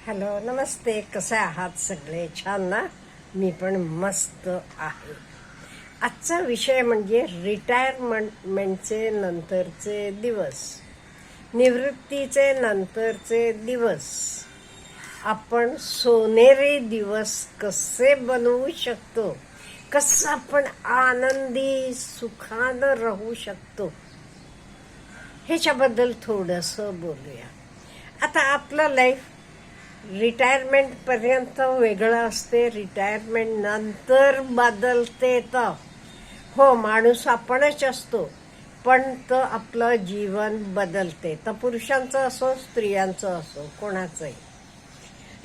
Hello, नमस्ते. कसे आहात सगळे? छान ना? मी पण मस्त आहे. आजचा विषय म्हणजे रिटायरमेंटचे नंतरचे दिवस, निवृत्तीचे नंतरचे दिवस. आपण सोनेरी दिवस कसे बनवू शकतो, कसं आपण आनंदी सुखानं राहू शकतो, ह्याच्याबद्दल थोडंसं बोलूया. आता आपलं लाईफ रिटायरमेंट पर्यंत वेगळं असते, रिटायरमेंट नंतर बदलते. तर हो, माणूस आपणच असतो, पण तर आपलं जीवन बदलते. तर पुरुषांचं असो, स्त्रियांचं असो, कोणाचंही.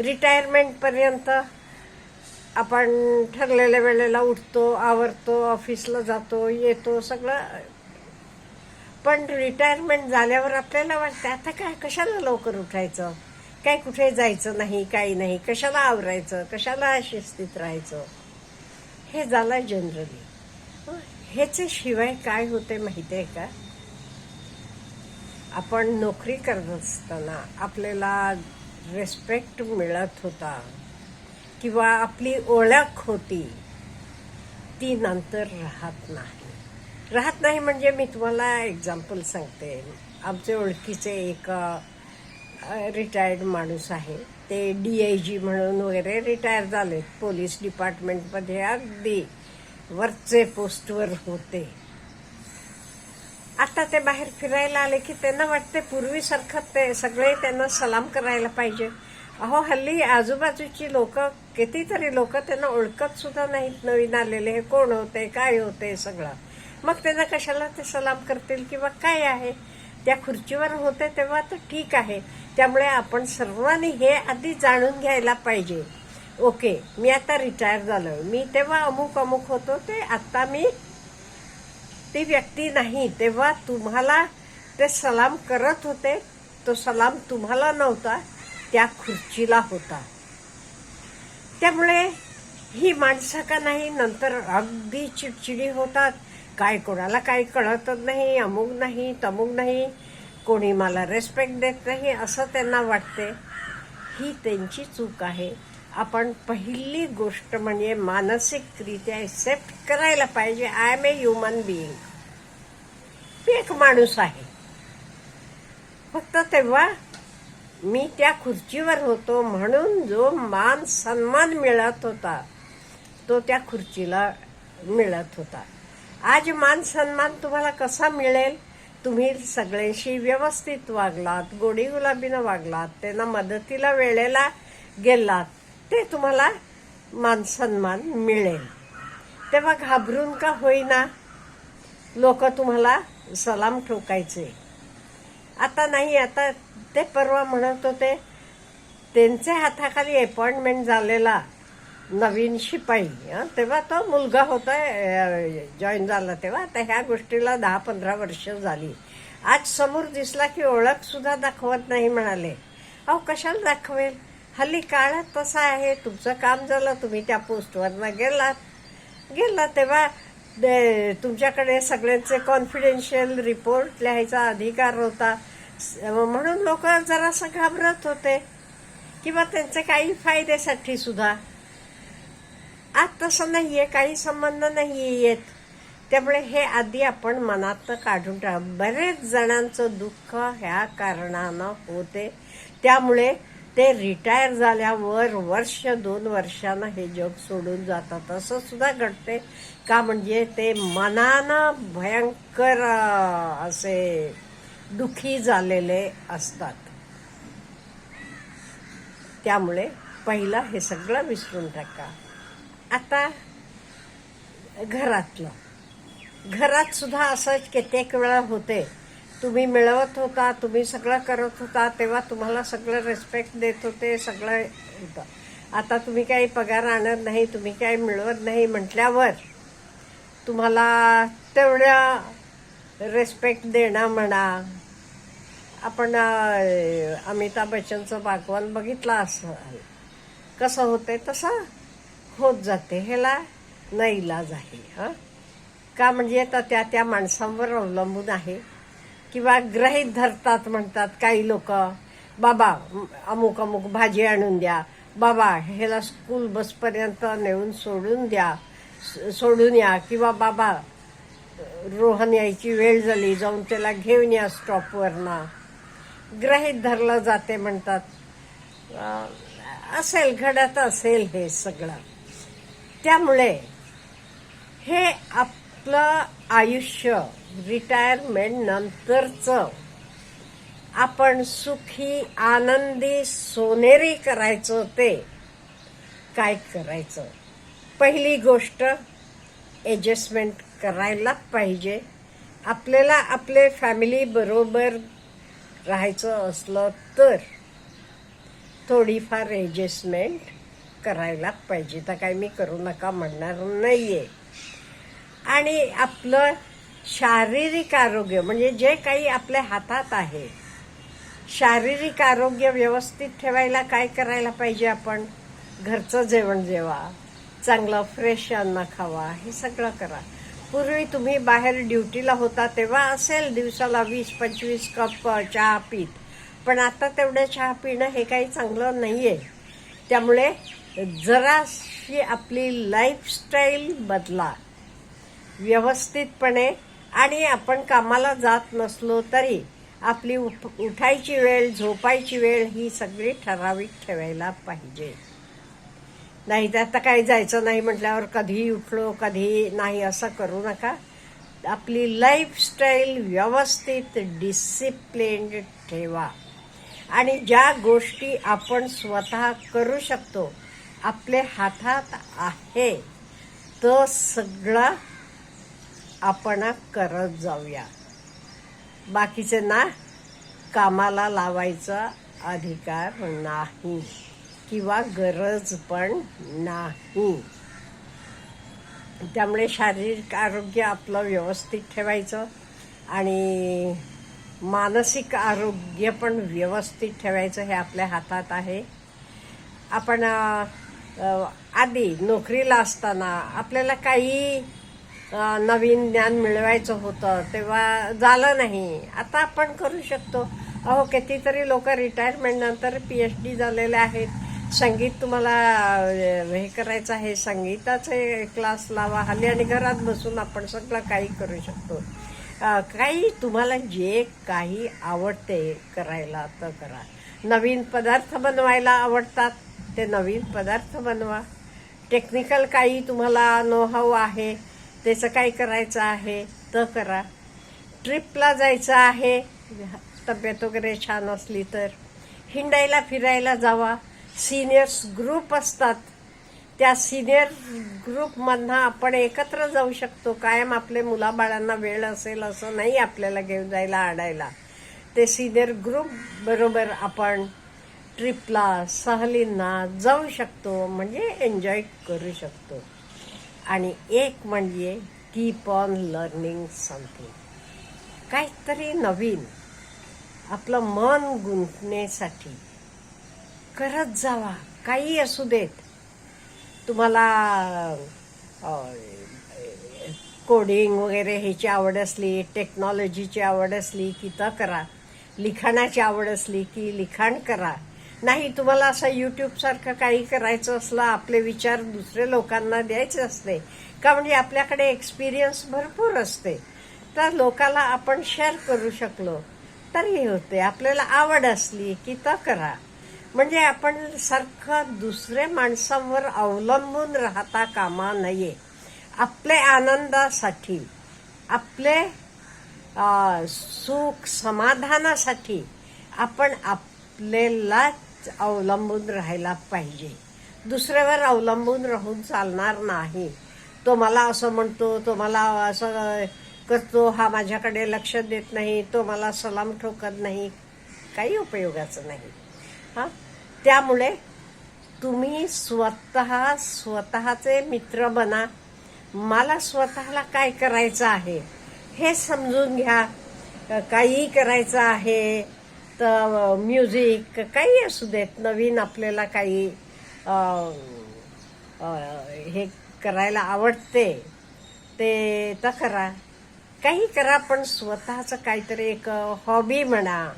रिटायरमेंट पर्यंत आपण ठरलेल्या वेळेला उठतो, आवरतो, ऑफिसला जातो, येतो, सगळं. पण रिटायरमेंट झाल्यावर आपल्याला वाटतं आता काय, कशाला लवकर उठायचं, काय कुठे जायचं नाही, काही नाही, कशाला आवरायचं, कशाला शिस्तीत राहायचं. हे झालं जनरली. ह्याच्या शिवाय काय होते माहिती आहे का? आपण नोकरी करत असताना आपल्याला रेस्पेक्ट मिळत होता किंवा आपली ओळख होती, ती नंतर राहत नाही. म्हणजे मी तुम्हाला एक्झाम्पल सांगते. आमचे ओळखीचे एक रिटायर्ड माणूस आहे. ते DIG म्हणून वगैरे रिटायर झाले. पोलीस डिपार्टमेंटमध्ये अगदी वरचे पोस्टवर होते. आता ते बाहेर फिरायला आले की त्यांना वाटते पूर्वीसारखं ते सगळे त्यांना सलाम करायला पाहिजे. अहो, हल्ली आजूबाजूची लोक, कितीतरी लोक त्यांना ओळखत सुद्धा नाहीत. नवीन आलेले हे कोण होते, काय होते, सगळं. मग त्यांना कशाला ते सलाम करतील किंवा काय आहे. त्या खुर्चीवर होते तेव्हा तर ठीक आहे. त्यामुळे आपण सर्वांनी हे आधी जाणून घ्यायला पाहिजे. ओके, मी आता रिटायर झालोय, मी तेव्हा अमुक अमुक होतो, ते आता मी ती व्यक्ती नाही. तेव्हा तुम्हाला ते सलाम करत होते, तो सलाम तुम्हाला नव्हता, त्या खुर्चीला होता. त्यामुळे ही माणसं का नाही नंतर अगदी चिडचिडी होतात. काय कोणाला काही कळतच नाही, अमुक नाही, तमुक नाही, कोणी मला रेस्पेक्ट देत नाही, असं त्यांना वाटते. ही त्यांची चूक आहे. आपण पहिली गोष्ट म्हणजे मानसिकरित्या एक्सेप्ट करायला पाहिजे, I am a human being. मी एक माणूस आहे. फक्त तेव्हा मी त्या खुर्चीवर होतो म्हणून जो मान सन्मान मिळत होता तो त्या खुर्चीला मिळत होता. आज मान सन्मान तुम्हाला कसा मिळेल? तुम्ही सगळ्यांशी व्यवस्थित वागलात, गोडी गुलाबीनं वागलात, त्यांना मदतीला वेळेला गेलात, ते तुम्हाला मान सन्मान मिळेल. तेव्हा घाबरून का होईना लोक तुम्हाला सलाम ठोकायचे. आता नाही. आता ते परवा म्हणत होते, त्यांच्या हाताखाली अपॉइंटमेंट झालेला नवीन शिपाई, तेव्हा तो मुलगा होता, जॉईन झाला तेव्हा. आता ह्या गोष्टीला 10-15 वर्ष झाली. आज समोर दिसला की ओळख सुद्धा दाखवत नाही म्हणाले. अहो, कशाला दाखवेल? हल्ली काळात तसा आहे. तुमचं काम झालं, तुम्ही त्या पोस्टवरनं गेला तेव्हा तुमच्याकडे सगळ्यांचे कॉन्फिडेन्शियल रिपोर्ट लिहायचा अधिकार होता. म्हणून लोक जरासं घाबरत होते किंवा त्यांचे काही फायद्यासाठी सुद्धा. आज तसं नाहीये, काही संबंध नाही येत. त्यामुळे हे आधी आपण मनात काढून टाका. बरेच जणांचं दुःख ह्या कारणानं होते. त्यामुळे ते रिटायर झाल्यावर 1-2 वर्षानं हे जग सोडून जातात. असं सुद्धा घडते का? म्हणजे ते मनानं भयंकर असे दुःखी झालेले असतात. त्यामुळे पहिलं हे सगळं विसरून टाका. आता घरात सुद्धा असंच कित्येक वेळा होते. तुम्ही मिळवत होता, तुम्ही सगळं करत होता, तेव्हा तुम्हाला सगळं रेस्पेक्ट देत होते, सगळं होतं. आता तुम्ही काही पगार आणत नाही, तुम्ही काही मिळवत नाही म्हटल्यावर तुम्हाला तेवढ्या रेस्पेक्ट देणं म्हणा. आपण अमिताभ बच्चनचं बागवान बघितलं असं, कसं होते तसं होत जाते. ह्याला नाईलाज आहे. का? म्हणजे तर त्या माणसांवर अवलंबून आहे किंवा गृहीत धरतात म्हणतात काही लोक. बाबा अमुक अमुक भाजी आणून द्या, बाबा ह्याला स्कूल बसपर्यंत नेऊन सोडून या, किंवा बाबा रोहन यायची वेळ झाली, जाऊन त्याला घेऊन या स्टॉपवरना, गृहीत धरलं जाते म्हणतात. असेल, घडत असेल हे सगळं. त्यामुळे हे आपलं आयुष्य रिटायरमेंट नंतरचं आपण सुखी, आनंदी, सोनेरी करायचं. ते काय करायचं? पहिली गोष्ट, ॲडजस्टमेंट करायला पाहिजे. आपल्याला आपले फॅमिली बरोबर राहायचं असलं तर थोडीफार ॲडजस्टमेंट करायला पाहिजे. तर काय मी करू नका म्हणणार नाहीये. आणि आपलं शारीरिक आरोग्य म्हणजे जे काही आपल्या हातात आहे, शारीरिक आरोग्य व्यवस्थित ठेवायला काय करायला पाहिजे? आपण घरचं जेवण जेवा, चांगलं फ्रेश अन्न खावा, हे सगळं करा. पूर्वी तुम्ही बाहेर ड्युटीला होता तेव्हा असेल दिवसाला 20-25 कप चहा पीत, पण आता तेवढं चहा पिणं हे काही चांगलं नाहीये. त्यामुळे जराशी आपली लाईफस्टाईल बदला व्यवस्थितपणे. आणि आपण कामाला जात नसलो तरी आपली उठायची वेळ, झोपायची वेळ ही सगळी ठराविक ठेवायला पाहिजे. नाही तर आता काही जायचं नाही म्हटल्यावर कधी उठलो कधी नाही असं करू नका. आपली लाईफस्टाईल व्यवस्थित डिसिप्लिन्ड ठेवा. आणि ज्या गोष्टी आपण स्वतः करू शकतो, आपल्या हातात आहे, तो सगळं आपण करत जाऊया. बाकीचे ना कामाला लावायचा अधिकार नाही किंवा गरज पण नाही. त्यामुळे शारीरिक आरोग्य आपलं व्यवस्थित ठेवायचं आणि मानसिक आरोग्य पण व्यवस्थित ठेवायचं. हे आपल्या हातात आहे. आपण आधी नोकरीला असताना आपल्याला काही नवीन ज्ञान मिळवायचं होतं तेव्हा झालं नाही. आता आपण करू शकतो. अहो, कितीतरी लोक रिटायरमेंट नंतर PhD झालेले आहेत. संगीत तुम्हाला हे करायचं आहे, संगीताचे क्लास लावा हल्ली, आणि घरात बसून आपण सगळं काही करू शकतो. काही तुम्हाला जे काही आवडते करायला तर करा. नवीन पदार्थ बनवायला आवडतात ते नवीन पदार्थ बनवा. टेक्निकल काही तुम्हाला नोहाऊ आहे, त्याचं काय करायचं आहे तर करा. ट्रिपला जायचं आहे, तब्येत वगैरे छान असली तर हिंडायला फिरायला जावा. सिनियर्स ग्रुप असतात, त्या सिनियर ग्रुपमधनं आपण एकत्र जाऊ शकतो. कायम आपले मुलाबाळांना वेळ असेल असं नाही आपल्याला घेऊन जायला आणायला. ते सिनियर ग्रुप बरोबर आपण ट्रिपला, सहलींना जाऊ शकतो, म्हणजे एन्जॉय करू शकतो. आणि एक म्हणजे कीप ऑन लर्निंग समथिंग, काहीतरी नवीन आपलं मन गुंतण्यासाठी करत जावा. काही असू देत. तुम्हाला कोडिंग वगैरे ह्याची आवड असली, टेक्नॉलॉजीची आवड असली की तर करा. लिखाणाची आवड असली की लिखाण करा. नाही तुम्हाला असं यूट्यूबसारखं काही करायचं असलं, आपले विचार दुसऱ्या लोकांना द्यायचे असते का, म्हणजे आपल्याकडे एक्सपिरियन्स भरपूर असते, तर लोकाला आपण शेअर करू शकलो तरी होते. आपल्याला आवड असली की तर करा. म्हणजे आपण सारखं दुसऱ्या माणसांवर अवलंबून राहता कामा नये. आपल्या आनंदासाठी, आपले सुख समाधानासाठी आपण आपल्यालाच अवलंबून राहायला पाहिजे. दुसऱ्यावर अवलंबून राहून चालणार नाही. तो मला असं म्हणतो, तो मला असं करतो, हा माझ्याकडे लक्ष देत नाही, तो मला सलाम ठोकत नाही, काही उपयोगाचं नाही. त्यामुळे तुम्ही स्वतःचे मित्र बना. मला स्वतःला काय करायचं आहे हे समजून घ्या. काही करायचं आहे तर म्युझिक काही असू देत, नवीन आपल्याला काही हे करायला आवडते ते तर करा. काही करा, पण स्वतःचं काहीतरी एक हॉबी म्हणा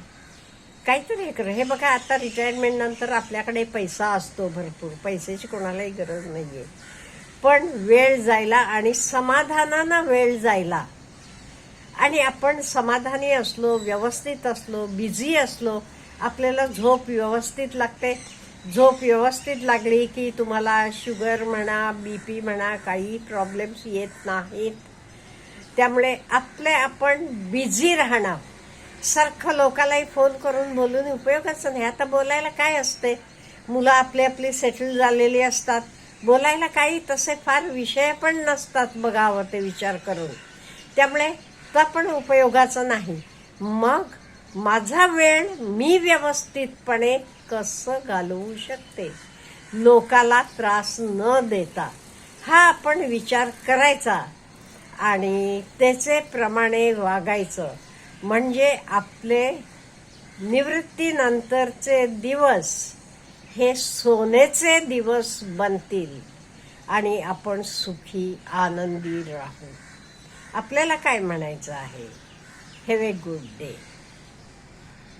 काहीतरी हे कर. हे बघा, आता रिटायरमेंट नंतर आपल्याकडे पैसा असतो भरपूर, पैशाची कोणालाही गरज नाहीये, पण वेळ जायला आणि समाधानानं वेळ जायला, आणि आपण समाधानी असलो, व्यवस्थित असलो, बिझी असलो, आपल्याला झोप व्यवस्थित लागते. झोप व्यवस्थित लागली की तुम्हाला शुगर म्हणा, BP म्हणा, काही प्रॉब्लेम्स येत नाहीत. त्यामुळे आपण बिझी राहणं. सारखं लोकांनाही फोन करून बोलून उपयोगाचं नाही. आता बोलायला काय असते, मुलं आपली सेटल झालेली असतात, बोलायला काही तसे फार विषय पण नसतात बघावं ते विचार करून. त्यामुळे तो पण उपयोगाचा नाही. मग माझा वेळ मी व्यवस्थितपणे कसं घालवू शकते, लोकाला त्रास न देता, हा आपण विचार करायचा आणि त्याचे प्रमाणे वागायचं. म्हणजे आपले निवृत्तीनंतरचे दिवस हे सोन्याचे दिवस बनतील आणि आपण सुखी आनंदी राहू. आपल्याला काय म्हणायचं आहे? Have a good day.